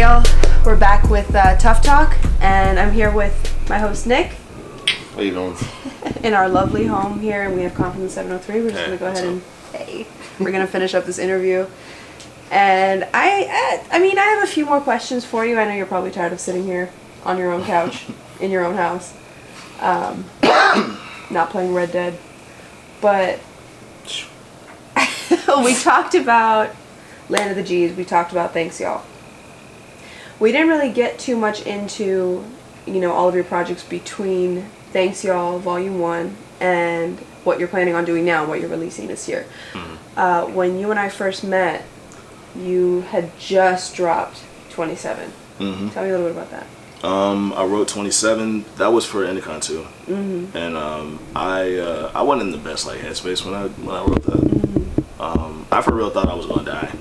y'all? We're back with Tough Talk, and I'm here with my host Nick. How you doing? In our lovely home here, and we have Confidence 703. We're just gonna go ahead and we're gonna finish up this interview. And I have a few more questions for you. I know you're probably tired of sitting here on your own couch in your own house, not playing Red Dead, but we talked about Land of the G's. We talked about Thanks Y'all. We didn't really get too much into, all of your projects between Thanks Y'all Volume 1 and what you're planning on doing now and what you're releasing this year. Mm-hmm. When you and I first met, you had just dropped 27. Mm-hmm. Tell me a little bit about that. I wrote 27. That was for Indicon too. Mm-hmm. And I wasn't in the best headspace when I wrote that. Mm-hmm. I for real thought I was gonna die.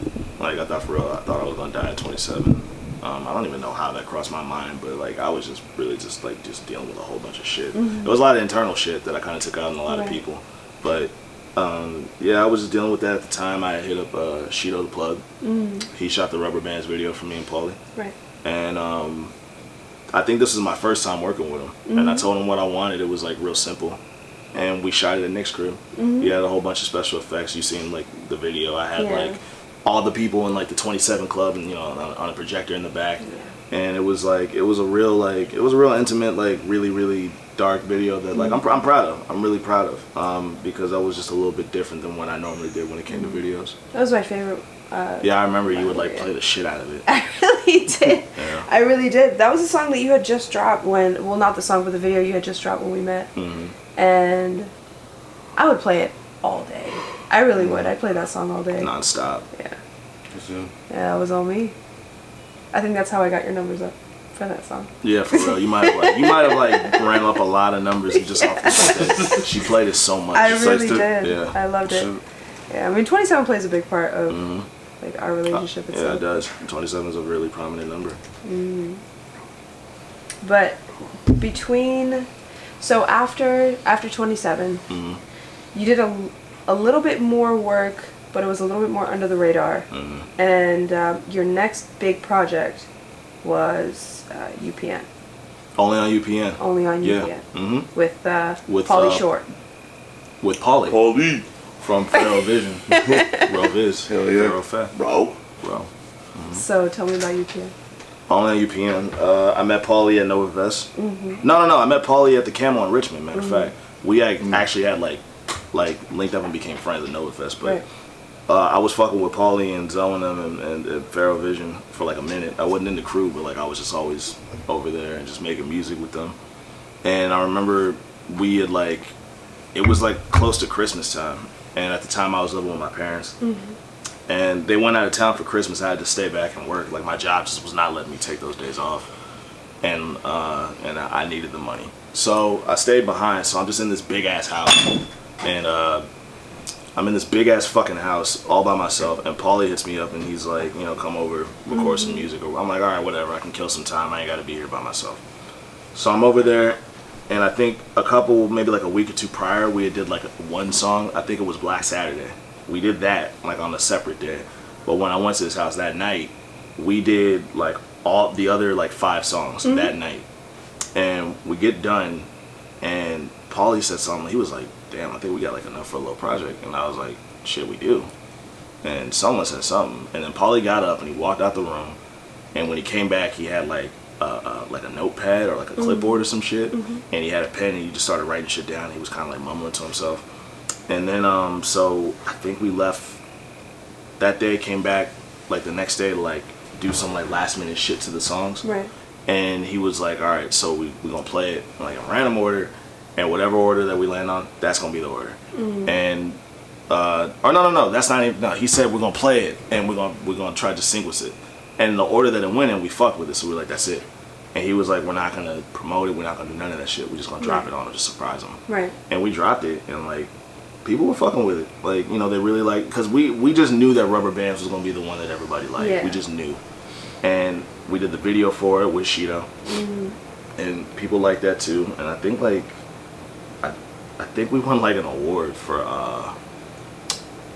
I thought I was gonna die at 27. I don't even know how that crossed my mind, but I was just really just dealing with a whole bunch of shit. Mm-hmm. There was a lot of internal shit that I kind of took out on a lot of people, but I was just dealing with that at the time. I hit up Shido the Plug. Mm-hmm. He shot the Rubber Bands video for me and Paulie. Right. And I think this is my first time working with him. Mm-hmm. And I told him what I wanted. It was real simple. And we shot it at Nick's crib. Mm-hmm. He had a whole bunch of special effects. You seen the video. I had all the people in the 27 club and on a projector in the back. Yeah. And it was it was a real intimate, really, really dark video that I'm proud of. I'm really proud of because I was just a little bit different than what I normally did when it came to videos. That was my favorite. I remember you would play the shit out of it. I really did. Yeah. I really did. That was a song that you had just dropped not the song, but the video you had just dropped when we met. Mm-hmm. And I would play it all day. I really would. I'd play that song all day. Non-stop. Yeah. Yeah, it was all me. I think that's how I got your numbers up for that song. Yeah, for real. You might have ran up a lot of numbers just off the fact that she played it so much. I really did. Yeah. I loved it. Yeah, 27 plays a big part of our relationship itself. Yeah, it does. 27 is a really prominent number. Mm-hmm. But after 27, you did a little bit more work, but it was a little bit more under the radar. Mm-hmm. And your next big project was UPN. Only on UPN. Only on UPN. Yeah. Mm-hmm. With Paulie Short. With Paulie. From Pharaoh Vision. Bro Viz. Hell yeah. Pharaoh Fat. Bro. Mm-hmm. So tell me about UPN. Only on UPN. I met Paulie at Nova Vest. Mm-hmm. No. I met Paulie at the Camo in Richmond, matter of fact. We actually had linked up and became friends at Nova Fest. But I was fucking with Paulie and Zoe and them and Pharaoh Vision for a minute. I wasn't in the crew, but I was just always over there and just making music with them. And I remember we had it was close to Christmas time. And at the time I was living with my parents. Mm-hmm. And they went out of town for Christmas. I had to stay back and work. My job just was not letting me take those days off. And I needed the money. So I stayed behind. So I'm just in this big ass house. And I'm in this big ass fucking house all by myself. And Paulie hits me up and he's like, come over, record some music. I'm like, all right, whatever. I can kill some time. I ain't got to be here by myself. So I'm over there. And I think maybe a week or two prior, we did one song. I think it was Black Saturday. We did that on a separate day. But when I went to his house that night, we did all the other 5 songs that night. And we get done, and Paulie said something. He was like, "Damn, I think we got enough for a little project." And I was like, "Shit, we do." And someone said something, and then Paulie got up and he walked out the room. And when he came back, he had a notepad or a clipboard or some shit, and he had a pen and he just started writing shit down. He was kind of mumbling to himself. And then so I think we left that day, came back the next day to do some last minute shit to the songs. Right. And he was like, all right, so we're gonna play it in a random order, and whatever order that we land on, that's gonna be the order. Mm-hmm. And no, that's not even, no, he said we're gonna play it and we're gonna try to sequence it. And the order that it went in, we fucked with it, so we were like, that's it. And he was like, we're not going to promote it, we're not going to do none of that shit, we're just going to drop it on him, just surprise him. Right. And we dropped it, and people were fucking with it. They really because we just knew that Rubber Bands was going to be the one that everybody liked. Yeah. We just knew. And we did the video for it with Shido. Mm-hmm. And people liked that too. And I think I think we won an award for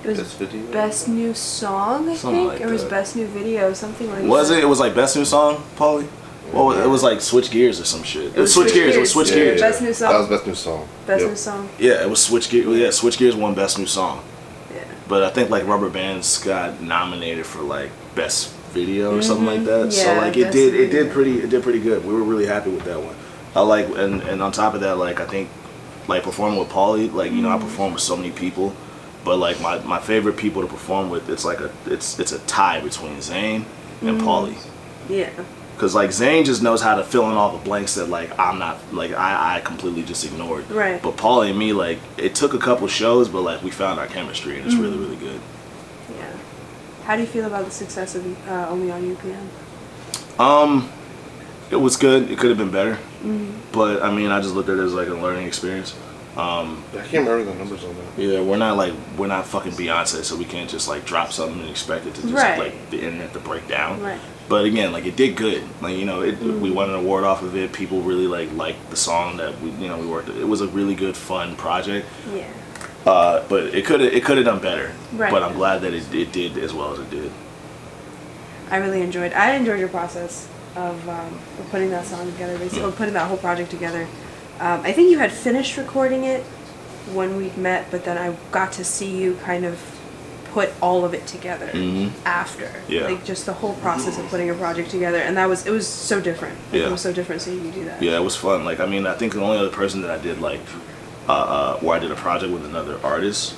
It was Best video? best new song, I Something think. like Or was that. best new video, something like that. Was it? It was like best new song, Paulie? Well, it was like Switch Gears or some shit. It was Switch Gears. It was Switch Yeah, Gears. Best new song. That was best new song. Best Yep. new song. Yeah, it was Switch Gears. Yeah, Switch Gears won best new song. Yeah. But I think like Rubber Bands got nominated for like best video or something like that. So Yeah, like it best did video. pretty good. We were really happy with that one. I like and on top of that, like I think like performing with Paulie, like you know I perform with so many people, but like my favorite people to perform with, it's like it's a tie between Zane and Paulie. Yeah. Cause like Zane just knows how to fill in all the blanks that like I'm not like I completely just ignored. Right. But Paulie and me, like it took a couple shows, but like we found our chemistry and it's really good. Yeah. How do you feel about the success of Only on UPN? It was good. It could have been better, but I mean I just looked at it as like a learning experience. I can't remember the numbers on that. Yeah, we're not fucking Beyonce, so we can't just like drop something and expect it to just Right. like the internet to break down. Right. But again, like it did good. Like you know, we won an award off of it. People really liked the song that we worked. It was a really good, fun project. Yeah. But it could have done better. Right. But I'm glad that it did as well as it did. I enjoyed your process of putting that song together, basically, or putting that whole project together. I think you had finished recording it when we'd met, but then I got to see you kind of put all of it together after. Yeah. Like just the whole process of putting a project together, and it was so different. Like, Yeah. It was so different seeing you do that. Yeah, it was fun. Like I mean, I think the only other person that I did like where I did a project with another artist,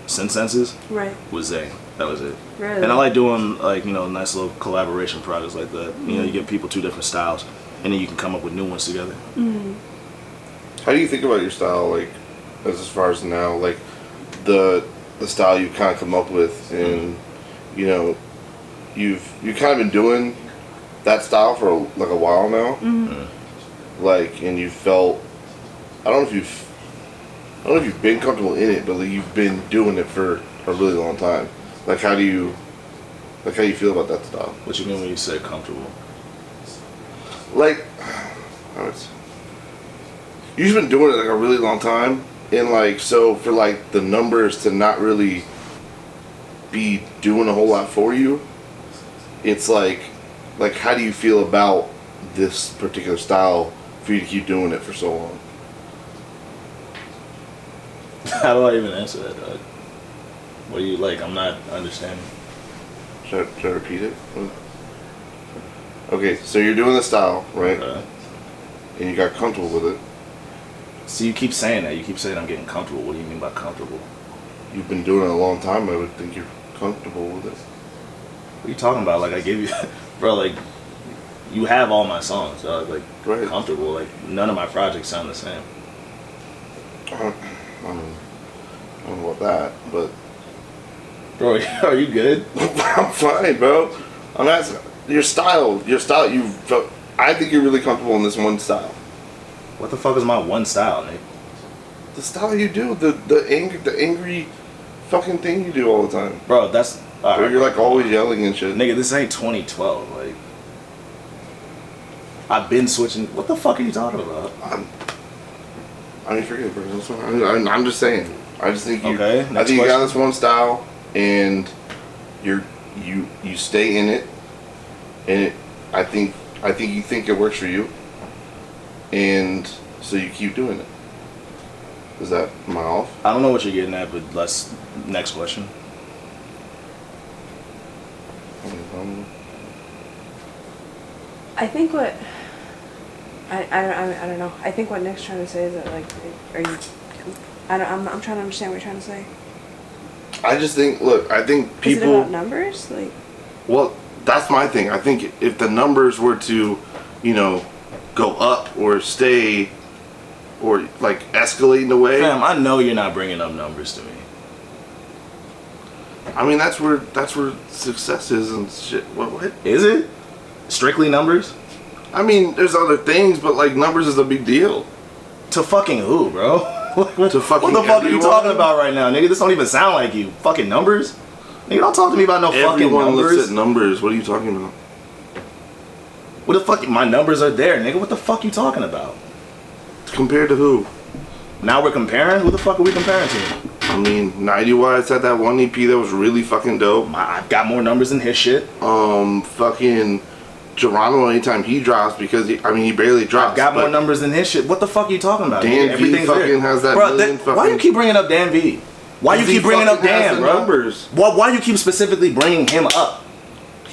Senses, Right. was Zane. That was it. Really? And I like doing like nice little collaboration projects like that. You know, you give people two different styles, and then you can come up with new ones together. How do you think about your style, like, as far as now, like, the style you kind of come up with, and you know, you've kind of been doing that style for like a while now, like, and you felt, I don't know if you've been comfortable in it, but like you've been doing it for a really long time. Like, how do you feel about that style? What you mean when you say comfortable? Like, you've been doing it like a really long time, and like, so for like the numbers to not really be doing a whole lot for you, it's like how do you feel about this particular style for you to keep doing it for so long? How do I even answer that, dog? What do you like? I'm not understanding. Should I repeat it? Okay, so you're doing the style, right? And you got comfortable with it. So you keep saying that. You keep saying I'm getting comfortable. What do you mean by comfortable? You've been doing it a long time. I would think you're comfortable with it. What are you talking about? Like I gave you, bro. Like you have all my songs, dog. Like Right. comfortable. Like none of my projects sound the same. I don't know about that, but Bro, are you good? I'm fine, bro. I'm asking your style. I think you're really comfortable in this one style. What the fuck is my one style, Nick? The style you do, the angry fucking thing you do all the time. Bro, that's Where you're like always yelling and shit. nigga. This ain't 2012. Like I've been switching. What the fuck are you talking about? I mean, forget it, bro. That's fine. I'm just saying. I just think you. Okay, I next think you got question. this one style, and you stay in it, and I think you think it works for you, and so you keep doing it. Am I off? I don't know what you're getting at, but let's next question. I think what I don't know. I think what Nick's trying to say is that like, are you? I'm trying to understand what you're trying to say. I just think. Look, I think people. Is it about numbers? Like. Well, that's my thing. I think if the numbers were to, go up or stay, or like escalate in a way. Fam, I know you're not bringing up numbers to me. I mean, that's where success is and shit. What? Is it? Strictly numbers? I mean, there's other things, but like numbers is a big deal. To fucking who, bro? To fucking what the fuck are you everyone? talking about right now, nigga? This don't even sound like you. Fucking numbers? Nigga, don't talk to me about no fucking Everyone numbers. looks at numbers. What are you talking about? What the fuck? My numbers are there, nigga. What the fuck you talking about? Compared to who? Now we're comparing? Who the fuck are we comparing to? I mean, 90 Wise had that one EP that was really fucking dope. I've got more numbers than his shit. Fucking Geronimo, anytime he drops, because he barely drops. I've got more numbers than his shit. What the fuck are you talking about? Dan V fucking has that million fucking... Why you keep bringing up Dan V? Why you keep bringing up Dan, bro? Numbers. Why you keep specifically bringing him up?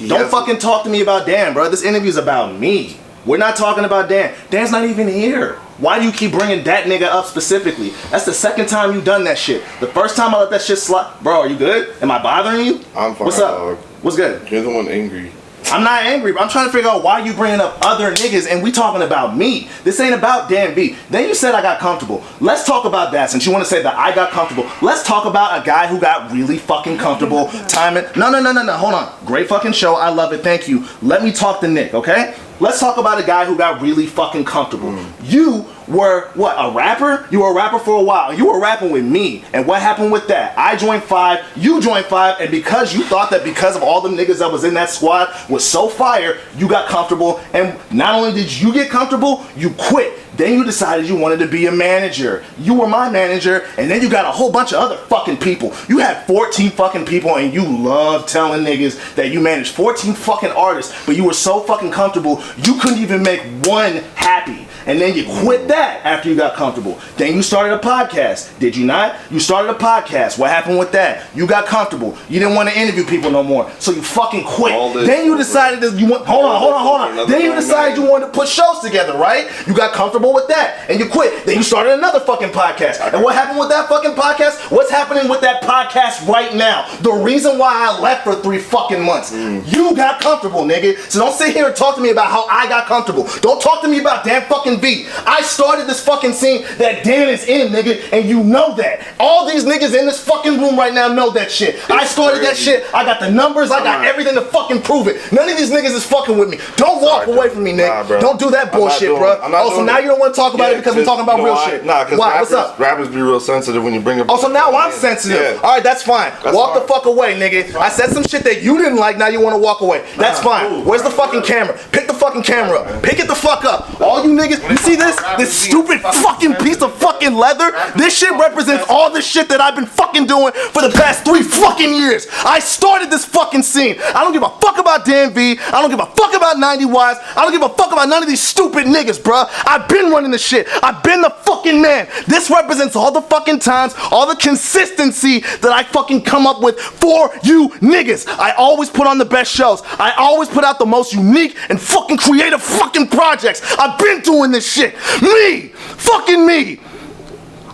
Don't fucking talk to me about Dan, bro. This interview's about me. We're not talking about Dan. Dan's not even here. Why do you keep bringing that nigga up specifically? That's the second time you done that shit. The first time I let that shit slide. Bro, are you good? Am I bothering you? I'm fine. What's up? Dog. What's good? You're the one angry. I'm not angry, but I'm trying to figure out why you bringing up other niggas and we talking about me. This ain't about Dan B. Then you said I got comfortable. Let's talk about that since you want to say that I got comfortable. Let's talk about a guy who got really fucking comfortable. Timing. No. Hold on. Great fucking show. I love it. Thank you. Let me talk to Nick, okay? Let's talk about a guy who got really fucking comfortable. You were, what, a rapper? You were a rapper for a while. You were rapping with me. And what happened with that? I joined 5, you joined 5, and because you thought that because of all the niggas that was in that squad was so fire, you got comfortable. And not only did you get comfortable, you quit. Then you decided you wanted to be a manager. You were my manager, and then you got a whole bunch of other fucking people. You had 14 fucking people, and you love telling niggas that you managed 14 fucking artists, but you were so fucking comfortable, you couldn't even make one happy. And then you quit that after you got comfortable. Then you started a podcast. Did you not? You started a podcast. What happened with that? You got comfortable. You didn't want to interview people no more. So you fucking quit. Then you decided that you want, hold on. Then you decided you wanted to put shows together, right? You got comfortable with that and you quit. Then you started another fucking podcast. And what happened with that fucking podcast? What's happening with that podcast right now? The reason why I left for 3 fucking months. You got comfortable, nigga. So don't sit here and talk to me about how I got comfortable. Don't talk to me about Dan fucking V. I started this fucking scene that Dan is in, nigga, and you know that. All these niggas in this fucking room right now know that shit. I started that shit. I got the numbers. I got everything to fucking prove it. None of these niggas is fucking with me. Don't walk away from me, nigga. Don't do that bullshit, bro. Oh, so now you don't want to talk about it because we're talking about real shit. Nah, because what's up? Rappers be real sensitive when you bring up. Oh, so now I'm sensitive. Yeah. All right, that's fine. Walk the fuck away, nigga. I said some shit that you didn't like. Now you want to walk away. That's fine. Where's the fucking camera? Pick the fucking camera up. Pick it the fuck up. All you niggas, you see this? This stupid fucking piece of fucking leather? This shit represents all the shit that I've been fucking doing for the past 3 fucking years. I started this fucking scene. I don't give a fuck about Dan V. I don't give a fuck about 90 Wise. I don't give a fuck about none of these stupid niggas, bruh. I've been running the shit. I've been the fucking man. This represents all the fucking times, all the consistency that I fucking come up with for you niggas. I always put on the best shows. I always put out the most unique and fucking creative fucking projects. I've been doing this shit. Me! Fucking me!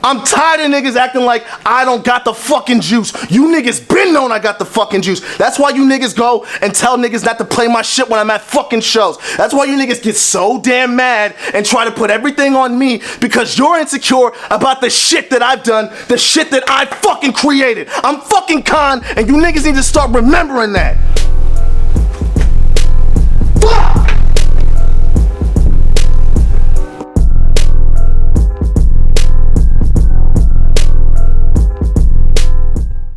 I'm tired of niggas acting like I don't got the fucking juice. You niggas been known I got the fucking juice. That's why you niggas go and tell niggas not to play my shit when I'm at fucking shows. That's why you niggas get so damn mad and try to put everything on me because you're insecure about the shit that I've done, the shit that I fucking created. I'm fucking Khan and you niggas need to start remembering that.